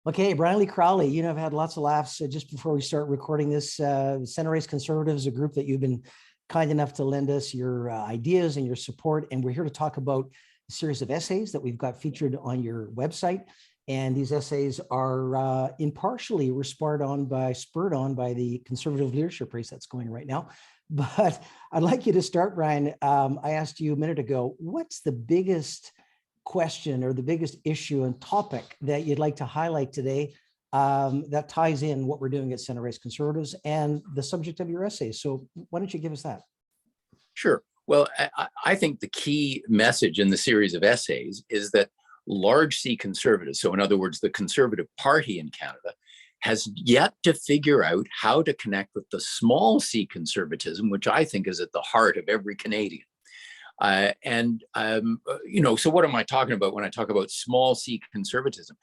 Okay, Brian Lee Crowley, you know, I've had lots of laughs just before we start recording this. Center Race Conservatives, a group that you've been kind enough to lend us your ideas and your support. And we're here to talk about a series of essays that we've got featured on your website. And these essays are impartially spurred on by the conservative leadership race that's going right now. But I'd like you to start, Brian. I asked you a minute ago, what's the biggest question or the biggest issue and topic that you'd like to highlight today that ties in what we're doing at Center Race Conservatives and the subject of your essay? So why don't you give us that? Sure. Well, I think the key message in the series of essays is that large C conservatives, so in other words, the Conservative Party in Canada, has yet to figure out how to connect with the small C conservatism, which I think is at the heart of every Canadian. So what am I talking about when I talk about small C conservatism?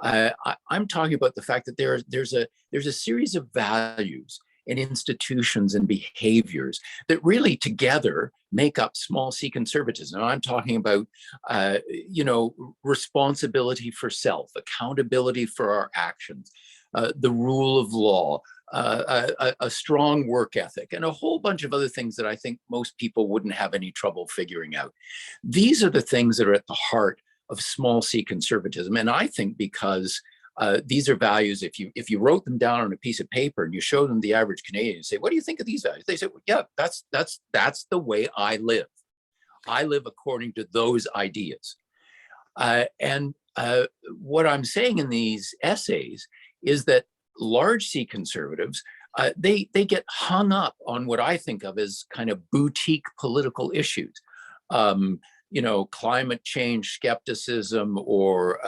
I'm talking about the fact that there's a series of values and institutions and behaviors that really together make up small C conservatism. And I'm talking about, responsibility for self, accountability for our actions, the rule of law, a strong work ethic, and a whole bunch of other things that I think most people wouldn't have any trouble figuring out. These are the things that are at the heart of small C conservatism. And I think because these are values, if you wrote them down on a piece of paper and you show them the average Canadian and say, what do you think of these values? They say, well, yeah, that's the way I live. I live according to those ideas. What I'm saying in these essays is that large C conservatives, they get hung up on what I think of as kind of boutique political issues. Climate change skepticism or,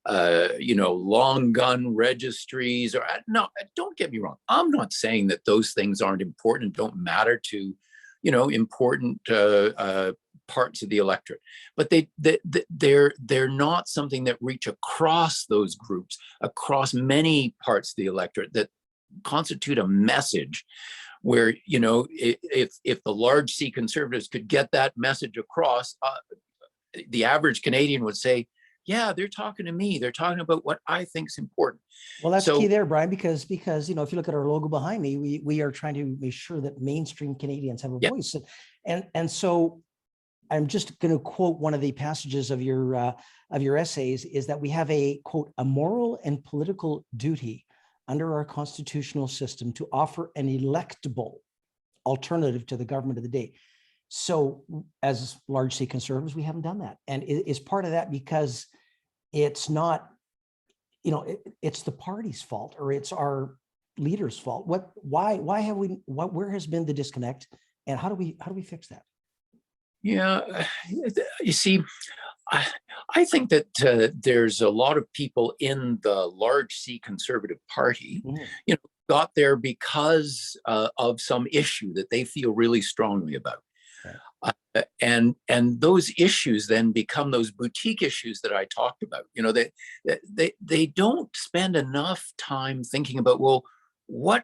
long gun registries. No, don't get me wrong. I'm not saying that those things aren't important and don't matter to, important parts of the electorate, but they're not something that reach across those groups, across many parts of the electorate that constitute a message where, if the large C conservatives could get that message across, the average Canadian would say, yeah, they're talking to me. They're talking about what I think is important. Well, that's key there, Brian, because if you look at our logo behind me, we are trying to make sure that mainstream Canadians have a voice. And so I'm just going to quote one of the passages of your essays, is that we have a, quote, a moral and political duty under our constitutional system to offer an electable alternative to the government of the day. So as large C conservatives, we haven't done that. And is part of that because it's not, it's the party's fault or it's our leaders' fault? Where has been the disconnect, and how do we fix that? Yeah, you see, I think that there's a lot of people in the large C Conservative Party, got there because of some issue that they feel really strongly about. Right. And those issues then become those boutique issues that I talked about. They don't spend enough time thinking about, well, what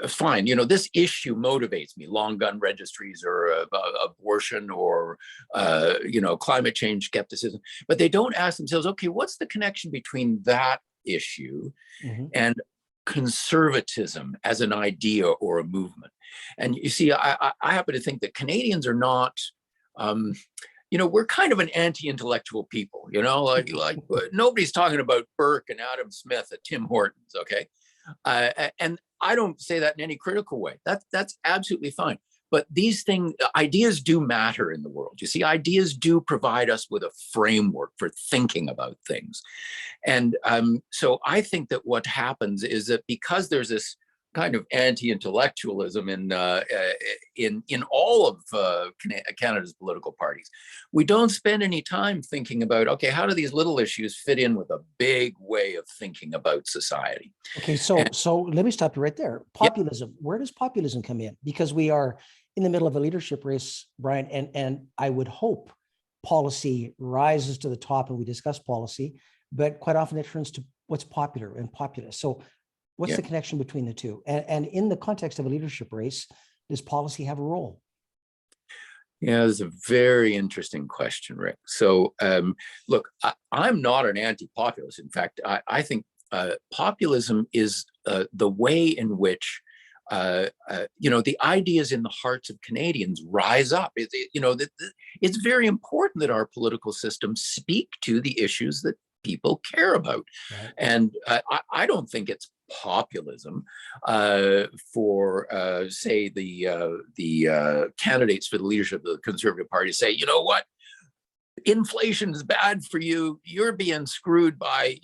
fine, this issue motivates me, long gun registries or abortion or, climate change skepticism, but they don't ask themselves, okay, what's the connection between that issue and conservatism as an idea or a movement? And you see, I happen to think that Canadians are not, we're kind of an anti-intellectual people, like nobody's talking about Burke and Adam Smith at Tim Hortons, okay? And I don't say that in any critical way. That's absolutely fine. But these ideas do matter in the world. You see, ideas do provide us with a framework for thinking about things. And so I think that what happens is that because there's this kind of anti-intellectualism in all of Canada's political parties, we don't spend any time thinking about, okay, how do these little issues fit in with a big way of thinking about society? Okay, so let me stop you right there. Populism, where does populism come in? Because we are in the middle of a leadership race, Brian, and I would hope policy rises to the top and we discuss policy, but quite often it turns to what's popular and populist. So what's the connection between the two? And in the context of a leadership race, does policy have a role? Yeah, that's a very interesting question, Rick. So, look, I'm not an anti-populist. In fact, I think populism is the way in which the ideas in the hearts of Canadians rise up. It's very important that our political systems speak to the issues that people care about. Right. And I don't think it's populism for, say, the candidates for the leadership of the Conservative Party say, you know what, inflation is bad for you. You're being screwed by,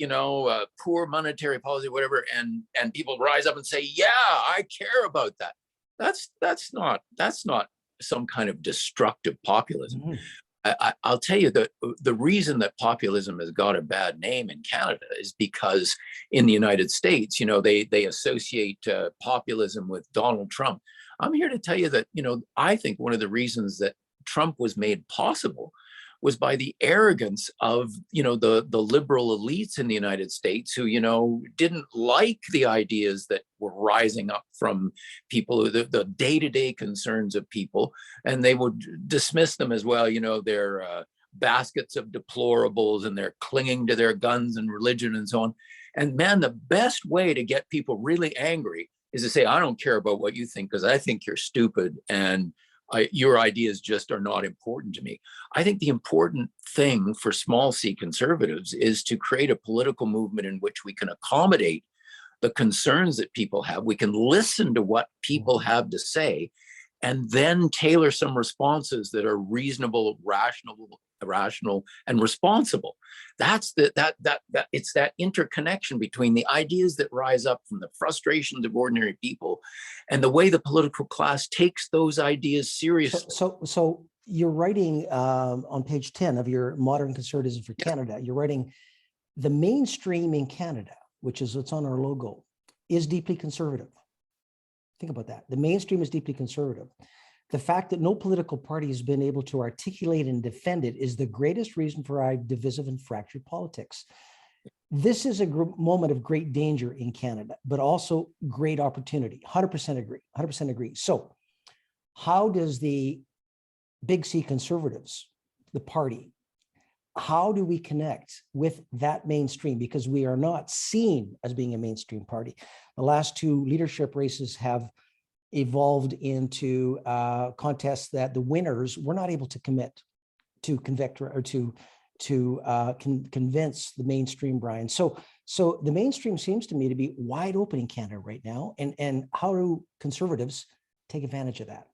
poor monetary policy, whatever. And people rise up and say, yeah, I care about that. That's not some kind of destructive populism. Mm-hmm. I'll tell you that the reason that populism has got a bad name in Canada is because in the United States, they associate populism with Donald Trump. I'm here to tell you that, I think one of the reasons that Trump was made possible was by the arrogance of, the liberal elites in the United States who, didn't like the ideas that were rising up from people, the day-to-day concerns of people, and they would dismiss them as well, they're baskets of deplorables and they're clinging to their guns and religion and so on. And man, the best way to get people really angry is to say, I don't care about what you think because I think you're stupid and your ideas just are not important to me. I think the important thing for small c conservatives is to create a political movement in which we can accommodate the concerns that people have. We can listen to what people have to say and then tailor some responses that are reasonable, rational, and responsible. That's it's that interconnection between the ideas that rise up from the frustrations of ordinary people and the way the political class takes those ideas seriously. So you're writing on page 10 of your Modern Conservatism for Canada, you're writing the mainstream in Canada, which is what's on our logo, is deeply conservative. Think about that. The mainstream is deeply conservative. The fact that no political party has been able to articulate and defend it is the greatest reason for our divisive and fractured politics. This is a moment of great danger in Canada, but also great opportunity. 100% agree. 100% agree. So how does the big C conservatives, the party, how do we connect with that mainstream? Because we are not seen as being a mainstream party. The last two leadership races have evolved into contests that the winners were not able to commit to convict or to convince the mainstream, Brian. So the mainstream seems to me to be wide open in Canada right now. And how do conservatives take advantage of that?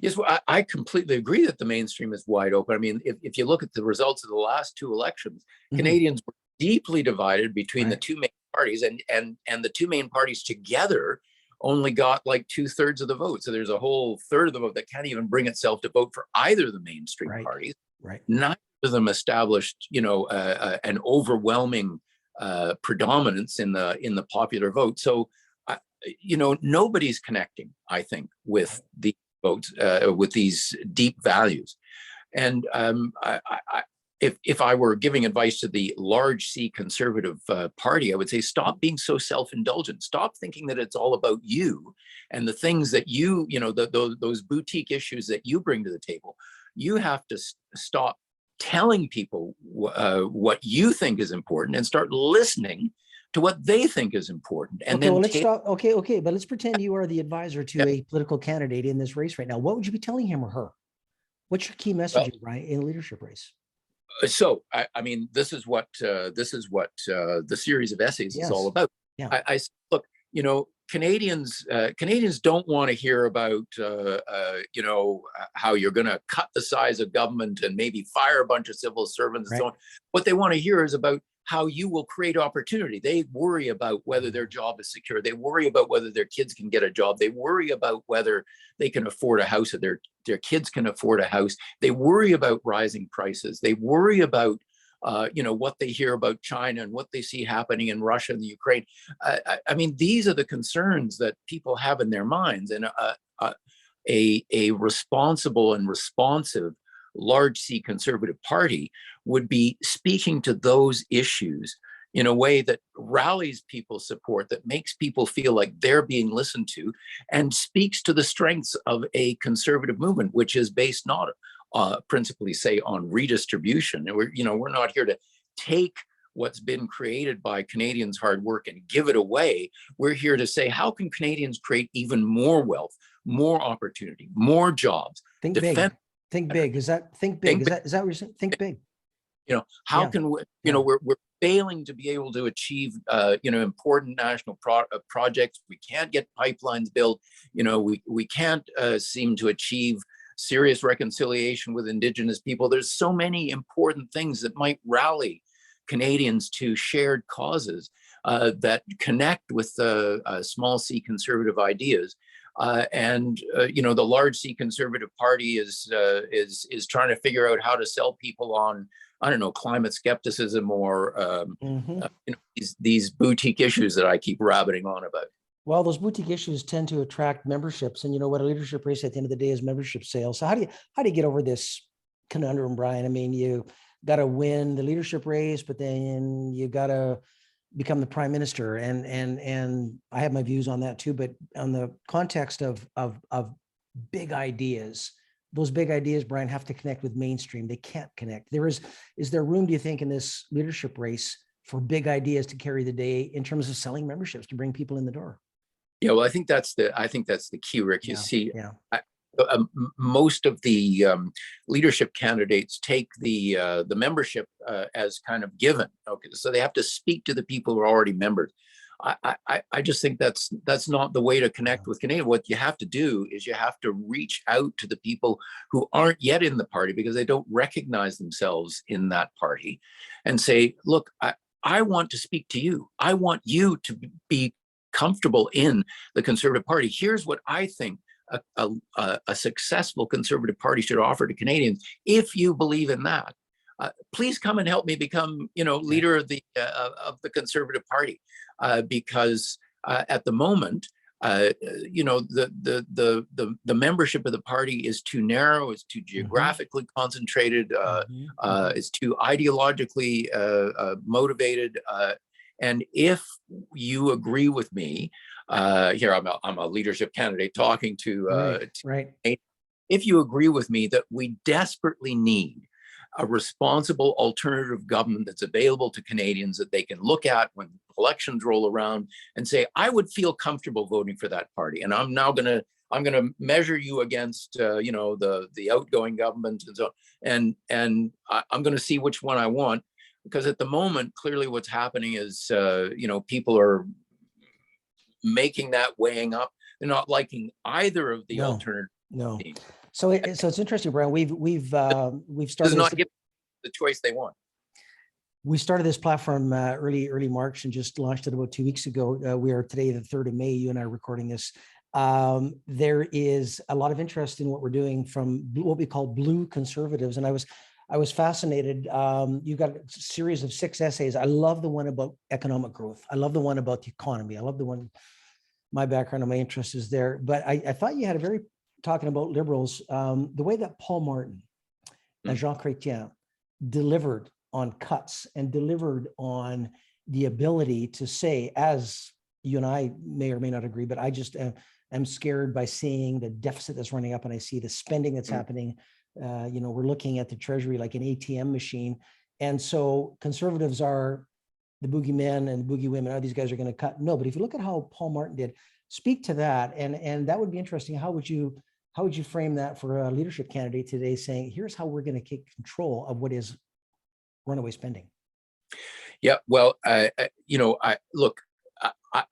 Yes, well, I completely agree that the mainstream is wide open. I mean, if you look at the results of the last two elections, Canadians were deeply divided between the two main parties, and the two main parties together only got like 2/3 of the vote. So there's a whole third of the vote that can't even bring itself to vote for either of the mainstream parties. Right. Neither of them established, an overwhelming predominance in the popular vote. So, nobody's connecting, I think, with the votes, with these deep values. And if I were giving advice to the large C conservative party, I would say stop being so self-indulgent. Stop thinking that it's all about you and the things that those boutique issues that you bring to the table. You have to stop telling people what you think is important and start listening to what they think is important. And okay, well, let's stop. Okay, but let's pretend you are the advisor to a political candidate in this race right now. What would you be telling him or her? What's your key message, right, in a leadership race? So, I mean, this is what the series of essays is all about. Yeah. I look, Canadians don't want to hear about, how you're going to cut the size of government and maybe fire a bunch of civil servants and so on. What they want to hear is about how you will create opportunity. They worry about whether their job is secure. They worry about whether their kids can get a job. They worry about whether they can afford a house, or their kids can afford a house. They worry about rising prices. They worry about what they hear about China and what they see happening in Russia and the Ukraine. I mean, these are the concerns that people have in their minds, and a responsible and responsive large C conservative party would be speaking to those issues in a way that rallies people's support, that makes people feel like they're being listened to, and speaks to the strengths of a conservative movement, which is based not principally, say, on redistribution. And we're not here to take what's been created by Canadians' hard work and give it away. We're here to say, how can Canadians create even more wealth, more opportunity, more jobs? Think big. Think big. Is that think big? Is that what you're saying? Think big. How can we, we're failing to be able to achieve, important national projects. We can't get pipelines built. We can't seem to achieve serious reconciliation with Indigenous people. There's so many important things that might rally Canadians to shared causes that connect with small c conservative ideas. The large C Conservative Party is trying to figure out how to sell people on, I don't know, climate skepticism or these boutique issues that I keep rabbiting on about. Well, those boutique issues tend to attract memberships, and you know what? A leadership race at the end of the day is membership sales. So how do you get over this conundrum, Brian? I mean, you got to win the leadership race, but then you got to become the prime minister, and I have my views on that too. But on the context of big ideas, those big ideas, Brian, have to connect with mainstream. They can't connect. Is there room, do you think, in this leadership race for big ideas to carry the day in terms of selling memberships to bring people in the door? Yeah, well, I think that's the key, Rick. You see, most of the leadership candidates take the membership as kind of given. Okay, so they have to speak to the people who are already members. I just think that's not the way to connect with Canadians. What you have to do is you have to reach out to the people who aren't yet in the party because they don't recognize themselves in that party, and say, look, I want to speak to you. I want you to be comfortable in the Conservative Party. Here's what I think a successful Conservative Party should offer to Canadians. If you believe in that, please come and help me become, leader of the Conservative Party, because at the moment, the membership of the party is too narrow, it's too geographically concentrated, it's too ideologically motivated. And if you agree with me, here I'm a leadership candidate talking to, right. If you agree with me that we desperately need a responsible alternative government that's available to Canadians that they can look at when elections roll around and say, I would feel comfortable voting for that party. And I'm gonna measure you against the outgoing government and so on, and I'm gonna see which one I want. Because at the moment, clearly what's happening is, people are making that weighing up. They're not liking either of the alternative. No. So it's interesting, Brian. We've started does not give the choice they want. We started this platform early March and just launched it about 2 weeks ago. We are today the 3rd of May. You and I are recording this. There is a lot of interest in what we're doing from what we call blue conservatives, and I was fascinated. You've got a series of 6 essays. I love the one about economic growth. I love the one about the economy. I love the one, my background and my interest is there. But I thought you had a very, talking about liberals, the way that Paul Martin and Jean Chrétien delivered on cuts and delivered on the ability to say, as you and I may or may not agree, but I just am scared by seeing the deficit that's running up, and I see the spending that's happening. We're looking at the Treasury like an ATM machine. And so conservatives are the boogeymen and boogie women. Oh, these guys are going to cut. No, but if you look at how Paul Martin did, speak to that. And that would be interesting. How would you frame that for a leadership candidate today, saying, here's how we're going to take control of what is runaway spending? Yeah, well,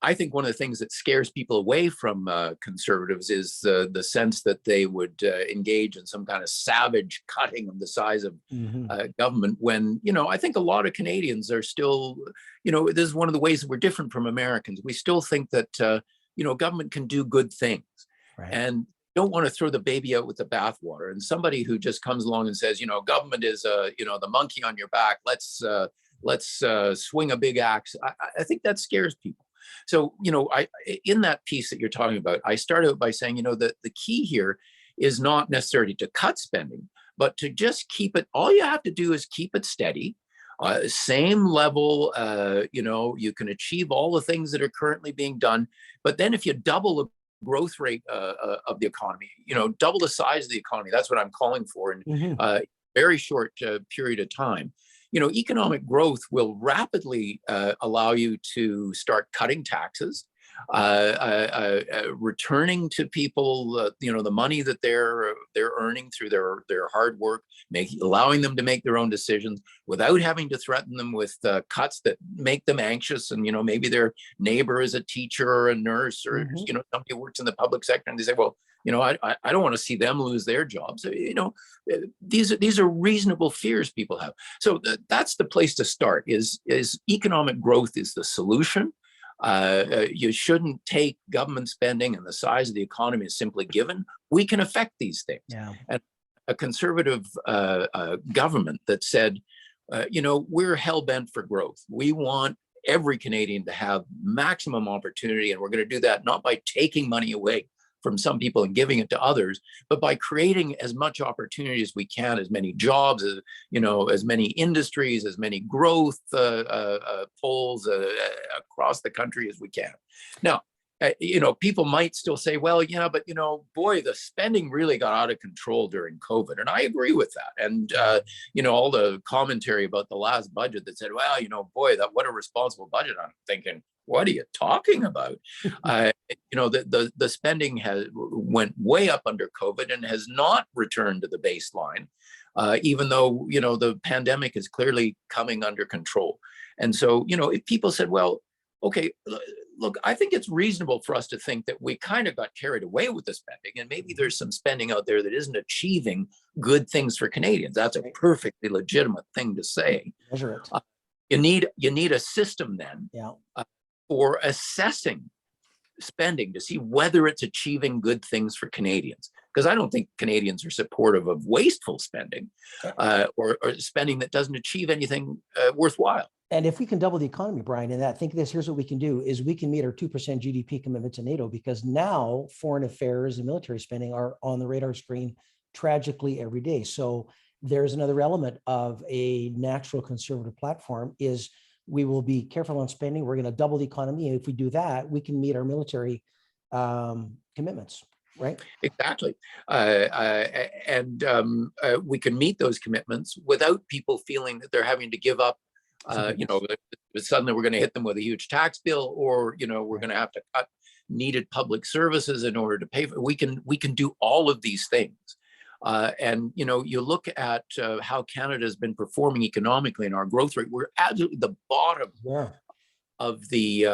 I think one of the things that scares people away from conservatives is the sense that they would engage in some kind of savage cutting of the size of government, when, I think a lot of Canadians are still, this is one of the ways that we're different from Americans. We still think that, government can do good things, and don't want to throw the baby out with the bathwater. And somebody who just comes along and says, government is, the monkey on your back, let's swing a big axe. I think that scares people. So, in that piece that you're talking about, I started out by saying, that the key here is not necessarily to cut spending, but to just keep it. All you have to do is keep it steady. Same level, you can achieve all the things that are currently being done. But then if you double the growth rate of the economy, double the size of the economy, that's what I'm calling for in very short period of time. Economic growth will rapidly allow you to start cutting taxes, returning to people, the money that they're earning through their hard work, allowing them to make their own decisions without having to threaten them with cuts that make them anxious. And maybe their neighbor is a teacher or a nurse or somebody who works in the public sector, and they say, well, I don't want to see them lose their jobs. These are reasonable fears people have. So that's the place to start. Is economic growth is the solution. You shouldn't take government spending and the size of the economy as simply given. We can affect these things. Yeah. And a conservative government that said, we're hell-bent for growth. We want every Canadian to have maximum opportunity, and we're going to do that not by taking money away from some people and giving it to others, but by creating as much opportunity as we can, as many jobs, as many industries, as many growth poles across the country as we can. Now, people might still say, well, but boy, the spending really got out of control during COVID, and I agree with that. And all the commentary about the last budget that said, well, boy, what a responsible budget. I'm thinking, what are you talking about? The spending went way up under COVID and has not returned to the baseline, even though the pandemic is clearly coming under control. And so if people said, well, okay, look, I think it's reasonable for us to think that we kind of got carried away with the spending, and maybe there's some spending out there that isn't achieving good things for Canadians. That's a perfectly legitimate thing to say. Measure it. You need a system then. Yeah. For assessing spending to see whether it's achieving good things for Canadians. Because I don't think Canadians are supportive of wasteful spending or spending that doesn't achieve anything worthwhile. And if we can double the economy, Brian, and I think here's what we can do is we can meet our 2% GDP commitment to NATO, because now foreign affairs and military spending are on the radar screen tragically every day. So there's another element of a natural conservative platform is we will be careful on spending. We're going to double the economy. And if we do that, we can meet our military commitments, right? Exactly. And we can meet those commitments without people feeling that they're having to give up, suddenly we're going to hit them with a huge tax bill, or, we're going to have to cut needed public services in order to pay for it. We can do all of these things. And you look at how Canada has been performing economically in our growth rate. We're absolutely the bottom of the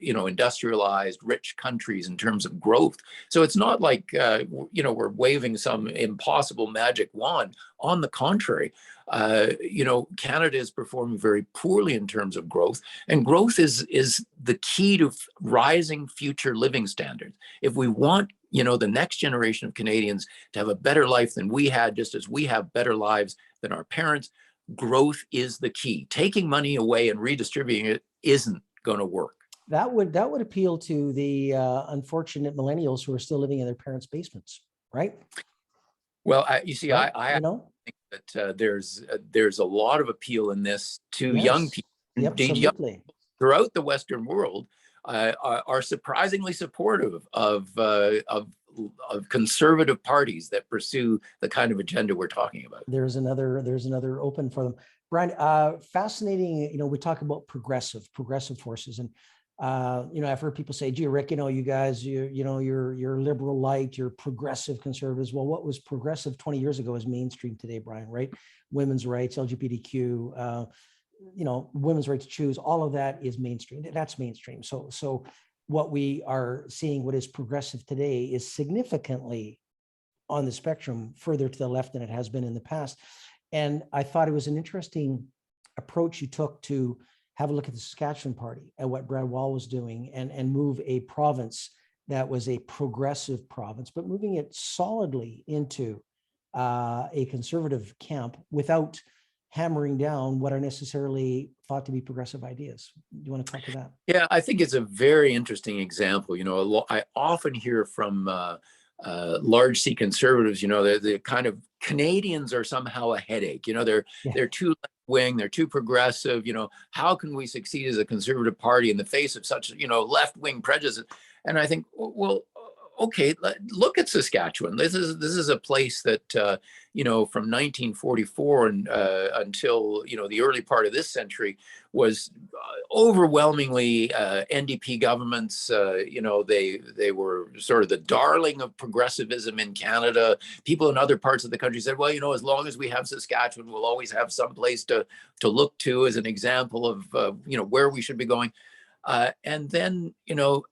industrialized rich countries in terms of growth. So it's not like we're waving some impossible magic wand. On the contrary, Canada is performing very poorly in terms of growth, and growth is the key to rising future living standards. If we want the next generation of Canadians to have a better life than we had, just as we have better lives than our parents, growth is the key. Taking money away and redistributing it isn't going to work. That would appeal to the unfortunate millennials who are still living in their parents' basements, right? Well, you see, right? I think that there's a lot of appeal in this to young people. Yep, indeed, young people throughout the Western world are surprisingly supportive of conservative parties that pursue the kind of agenda we're talking about. There's another open for them. Brian, fascinating. We talk about progressive forces, and I've heard people say, "Gee, Rick, you guys, you're liberal light, you're progressive conservatives." Well, what was progressive 20 years ago is mainstream today, Brian. Right? Women's rights, LGBTQ. Women's right to choose, all of that is mainstream. That's mainstream. So what we are seeing, what is progressive today, is significantly on the spectrum further to the left than it has been in the past. And I thought it was an interesting approach you took to have a look at the Saskatchewan Party and what Brad Wall was doing, and move a province that was a progressive province, but moving it solidly into a conservative camp without hammering down what are necessarily thought to be progressive ideas. Do you want to talk to that? Yeah, I think it's a very interesting example. I often hear from large C conservatives, the kind of Canadians are somehow a headache. They're too wing, they're too progressive. How can we succeed as a conservative party in the face of such, left-wing prejudice? And I think, well, okay, look at Saskatchewan. This is a place that, from 1944 and until, the early part of this century was overwhelmingly NDP governments. They were sort of the darling of progressivism in Canada. People in other parts of the country said, well, as long as we have Saskatchewan, we'll always have some place to look to as an example of, where we should be going. And then,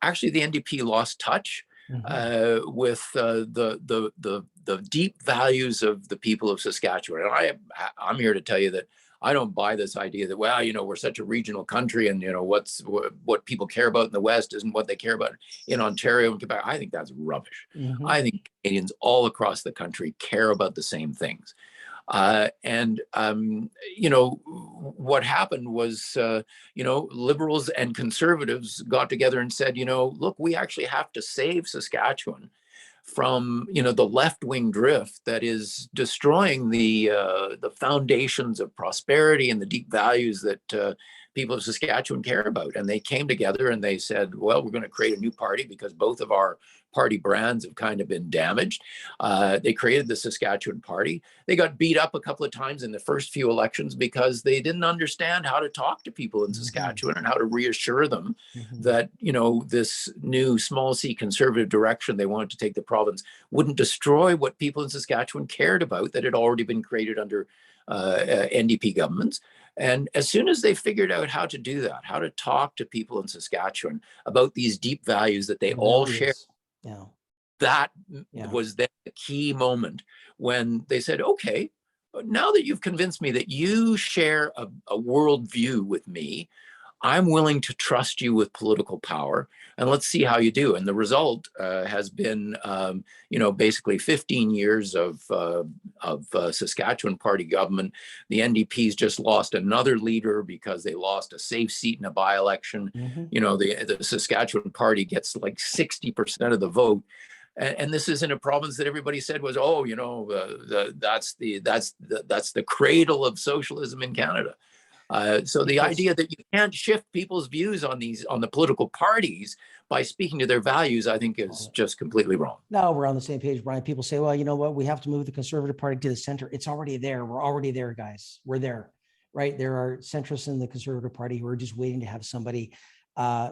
actually the NDP lost touch with the deep values of the people of Saskatchewan. And I'm here to tell you that I don't buy this idea that, well, we're such a regional country and, what people care about in the West isn't what they care about in Ontario and Quebec. I think that's rubbish. I think Canadians all across the country care about the same things. What happened was, liberals and conservatives got together and said, look, we actually have to save Saskatchewan from, the left-wing drift that is destroying the foundations of prosperity and the deep values that people of Saskatchewan care about. And they came together and they said, well, we're going to create a new party because both of our party brands have kind of been damaged. They created the Saskatchewan Party. They got beat up a couple of times in the first few elections because they didn't understand how to talk to people in Saskatchewan and how to reassure them that, this new small c conservative direction they wanted to take the province wouldn't destroy what people in Saskatchewan cared about that had already been created under NDP governments. And as soon as they figured out how to do that, how to talk to people in Saskatchewan about these deep values that they all share, that was then the key moment when they said, okay, now that you've convinced me that you share a worldview with me, I'm willing to trust you with political power, and let's see how you do. And the result has been, basically 15 years of Saskatchewan Party government. The NDP's just lost another leader because they lost a safe seat in a by-election. The Saskatchewan Party gets like 60% of the vote. And this is in a province that everybody said was, that's the cradle of socialism in Canada. So the idea that you can't shift people's views on the political parties by speaking to their values, I think is just completely wrong. No, we're on the same page, Brian. People say, well, you know what? We have to move the Conservative Party to the center. It's already there. We're already there, guys. We're there, right? There are centrists in the Conservative Party who are just waiting to have somebody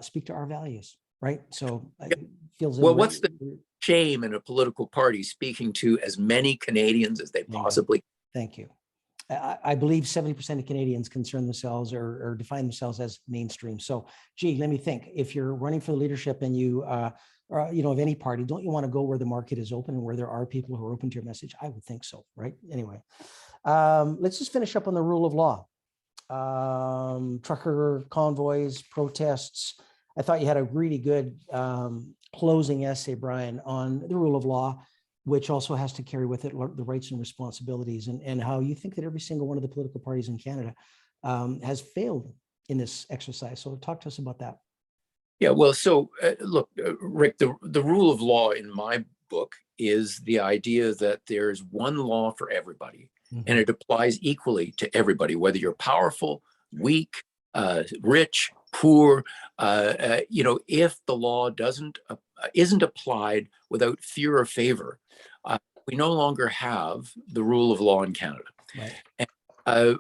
speak to our values, right? So it feels well, what's the shame in a political party speaking to as many Canadians as they possibly can? Thank you. I believe 70% of Canadians concern themselves or define themselves as mainstream. So, gee, let me think. If you're running for the leadership and you, of any party, don't you want to go where the market is open and where there are people who are open to your message? I would think so, right? Anyway, let's just finish up on the rule of law. Trucker convoys, protests. I thought you had a really good closing essay, Brian, on the rule of law, which also has to carry with it the rights and responsibilities, and how you think that every single one of the political parties in Canada has failed in this exercise. So talk to us about that. Yeah, well, so look, Rick, the rule of law in my book is the idea that there's one law for everybody, and it applies equally to everybody, whether you're powerful, weak, rich, poor. If the law isn't applied without fear or favor, we no longer have the rule of law in Canada. Right. And,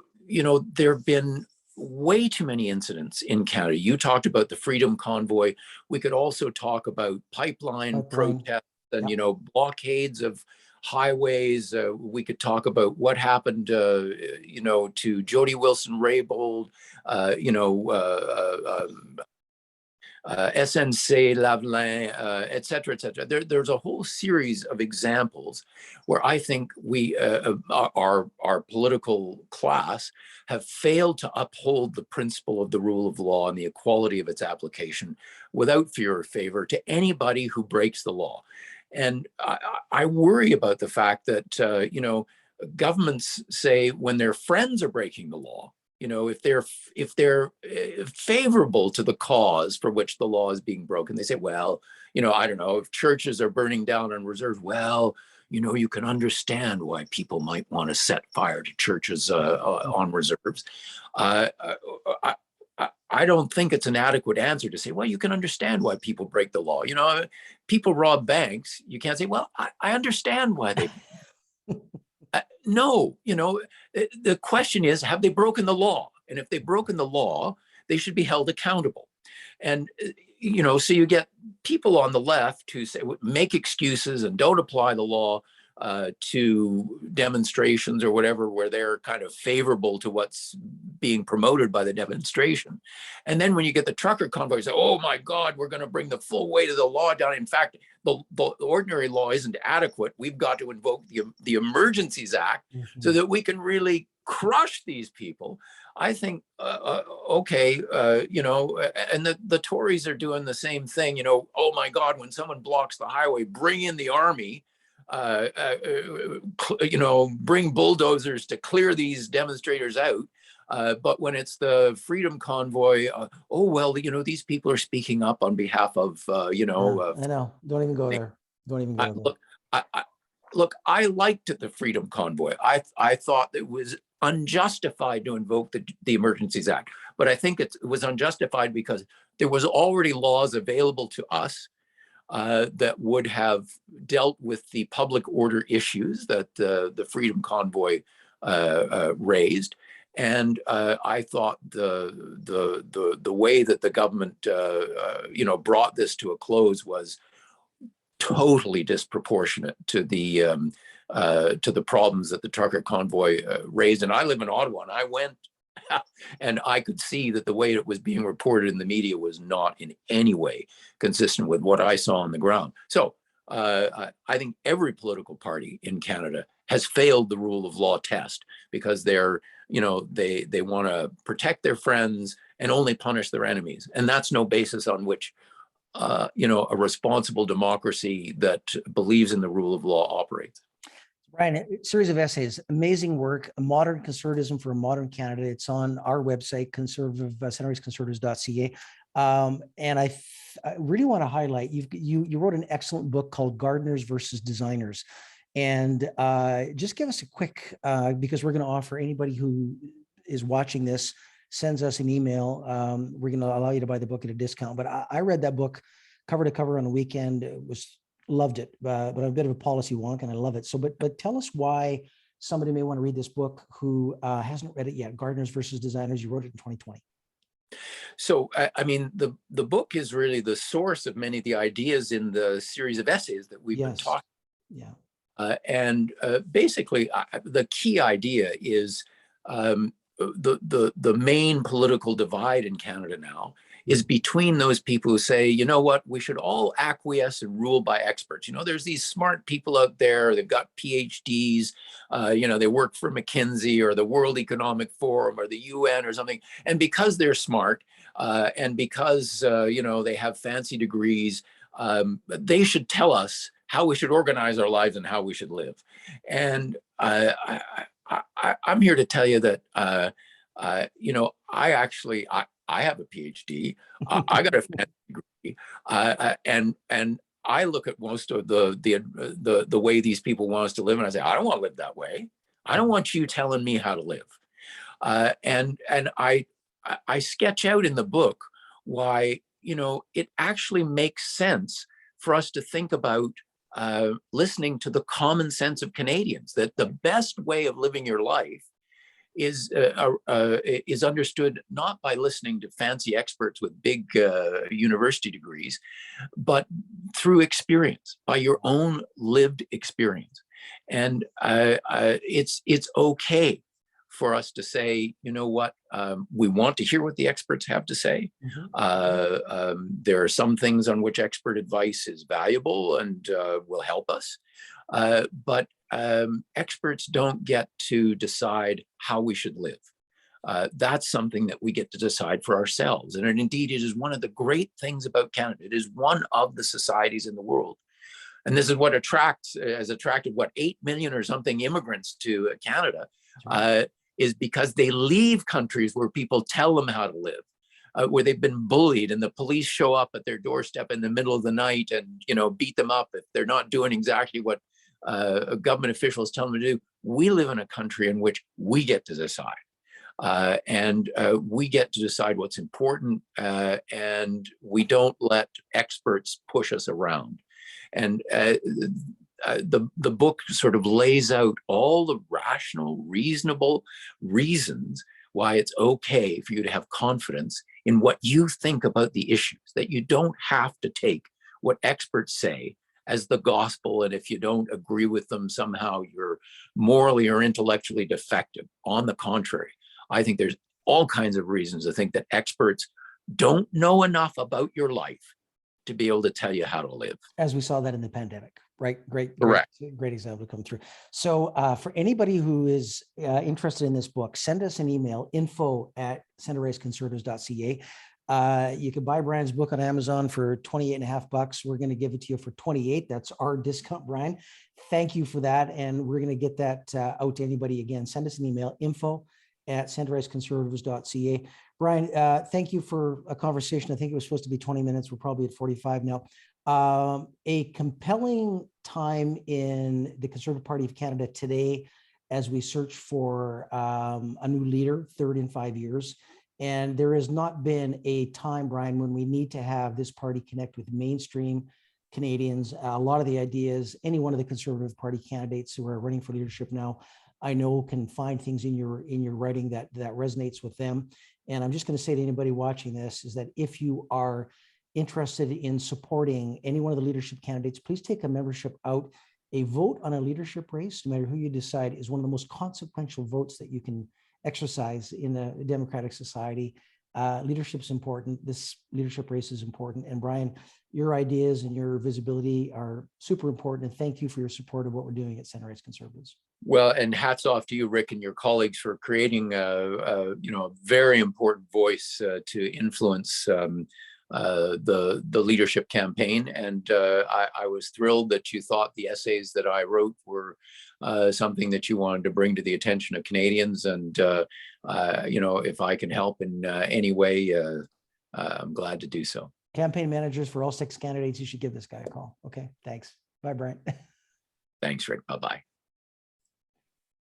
there have been way too many incidents in Canada. You talked about the Freedom Convoy. We could also talk about pipeline protests and, blockades of highways. We could talk about what happened, to Jody Wilson-Raybould, SNC Lavalin, et cetera, et cetera. There's a whole series of examples where I think we, our political class, have failed to uphold the principle of the rule of law and the equality of its application without fear or favor to anybody who breaks the law. And I worry about the fact that, governments say when their friends are breaking the law, if they're favorable to the cause for which the law is being broken, they say, well, I don't know, if churches are burning down on reserves, well, you can understand why people might want to set fire to churches on reserves. I don't think it's an adequate answer to say, well, you can understand why people break the law. People rob banks. You can't say, well, I understand why they. No, the question is, have they broken the law? And if they've broken the law, they should be held accountable. And, so you get people on the left who say, make excuses and don't apply the law to demonstrations or whatever, where they're kind of favorable to what's being promoted by the demonstration. And then when you get the trucker convoy, you say, oh my God, we're going to bring the full weight of the law down. In fact, the ordinary law isn't adequate. We've got to invoke the Emergencies Act so that we can really crush these people. I think, okay, and the Tories are doing the same thing. Oh my God, when someone blocks the highway, bring in the army. Bring bulldozers to clear these demonstrators out. But when it's the Freedom Convoy, these people are speaking up on behalf of, I know. Don't even go there. Don't even go there. Look, I liked the Freedom Convoy. I thought it was unjustified to invoke the Emergencies Act, but I think it was unjustified because there was already laws available to us that would have dealt with the public order issues that the Freedom Convoy raised. And I thought the way that the government brought this to a close was totally disproportionate to the problems that the trucker convoy raised. And I live in Ottawa, and I went and I could see that the way it was being reported in the media was not in any way consistent with what I saw on the ground. So I think every political party in Canada has failed the rule of law test because they want to protect their friends and only punish their enemies. And that's no basis on which a responsible democracy that believes in the rule of law operates. Brian, a series of essays, amazing work, Modern Conservatism for a Modern Canada. It's on our website, centenaryconservatives.ca. And I really want to highlight, you wrote an excellent book called Gardeners versus Designers. And just give us a quick, because we're going to offer anybody who is watching this, sends us an email. We're going to allow you to buy the book at a discount. But I read that book cover to cover on the weekend. Loved it, but I'm a bit of a policy wonk and I love it. So, but tell us why somebody may want to read this book who hasn't read it yet. Gardeners versus Designers. You wrote it in 2020. So, I mean, the book is really the source of many of the ideas in the series of essays that we've been talking. Yeah. Basically, the key idea is the main political divide in Canada now is between those people who say, you know what, we should all acquiesce and rule by experts. There's these smart people out there, they've got PhDs, they work for McKinsey or the World Economic Forum or the UN or something. And because they're smart and because, they have fancy degrees, they should tell us how we should organize our lives and how we should live. And I'm here to tell you that, I have a PhD. I got a fancy degree, and I look at most of the way these people want us to live, and I say, I don't want to live that way. I don't want you telling me how to live. And I sketch out in the book why it actually makes sense for us to think about listening to the common sense of Canadians. That the best way of living your life is understood not by listening to fancy experts with big university degrees, but through experience, by your own lived experience. And it's okay for us to say, you know what, we want to hear what the experts have to say. There are some things on which expert advice is valuable and will help us. But experts don't get to decide how we should live. That's something that we get to decide for ourselves. And indeed, it is one of the great things about Canada. It is one of the societies in the world. And this is what has attracted, 8 million or something immigrants to Canada, is because they leave countries where people tell them how to live. Where they've been bullied and the police show up at their doorstep in the middle of the night and beat them up if they're not doing exactly what government officials tell them to do. We live in a country in which we get to decide. And we get to decide what's important, and we don't let experts push us around. And the book sort of lays out all the rational, reasonable reasons why it's okay for you to have confidence in what you think about the issues, that you don't have to take what experts say as the gospel, and if you don't agree with them, somehow you're morally or intellectually defective. On the contrary, I think there's all kinds of reasons to think that experts don't know enough about your life to be able to tell you how to live. As we saw that in the pandemic, right? Great example to come through. So for anybody who is interested in this book, send us an email, info@centerraceconservatives.ca. You can buy Brian's book on Amazon for $28.50. We're going to give it to you for $28. That's our discount, Brian. Thank you for that. And we're going to get that out to anybody. Again, send us an email, info@centerraceconservatives.ca. Brian, thank you for a conversation. I think it was supposed to be 20 minutes. We're probably at 45 now. A compelling time in the Conservative Party of Canada today as we search for a new leader, third in 5 years. And there has not been a time, Brian, when we need to have this party connect with mainstream Canadians. A lot of the ideas, any one of the Conservative Party candidates who are running for leadership now, I know can find things in your writing that resonates with them. And I'm just going to say to anybody watching this is that if you are interested in supporting any one of the leadership candidates, please take a membership out. A vote on a leadership race, no matter who you decide, is one of the most consequential votes that you can exercise in a democratic society. Leadership is important. This leadership race is important. And Brian, your ideas and your visibility are super important. And thank you for your support of what we're doing at Center Race Conservatives. Well, and hats off to you, Rick, and your colleagues for creating a very important voice to influence the leadership campaign. And I was thrilled that you thought the essays that I wrote were something that you wanted to bring to the attention of Canadians. And if I can help in any way, I'm glad to do so. Campaign managers for all 6 candidates, you should give this guy a call. Okay, thanks. Bye, Brian. Thanks, Rick. Bye-bye.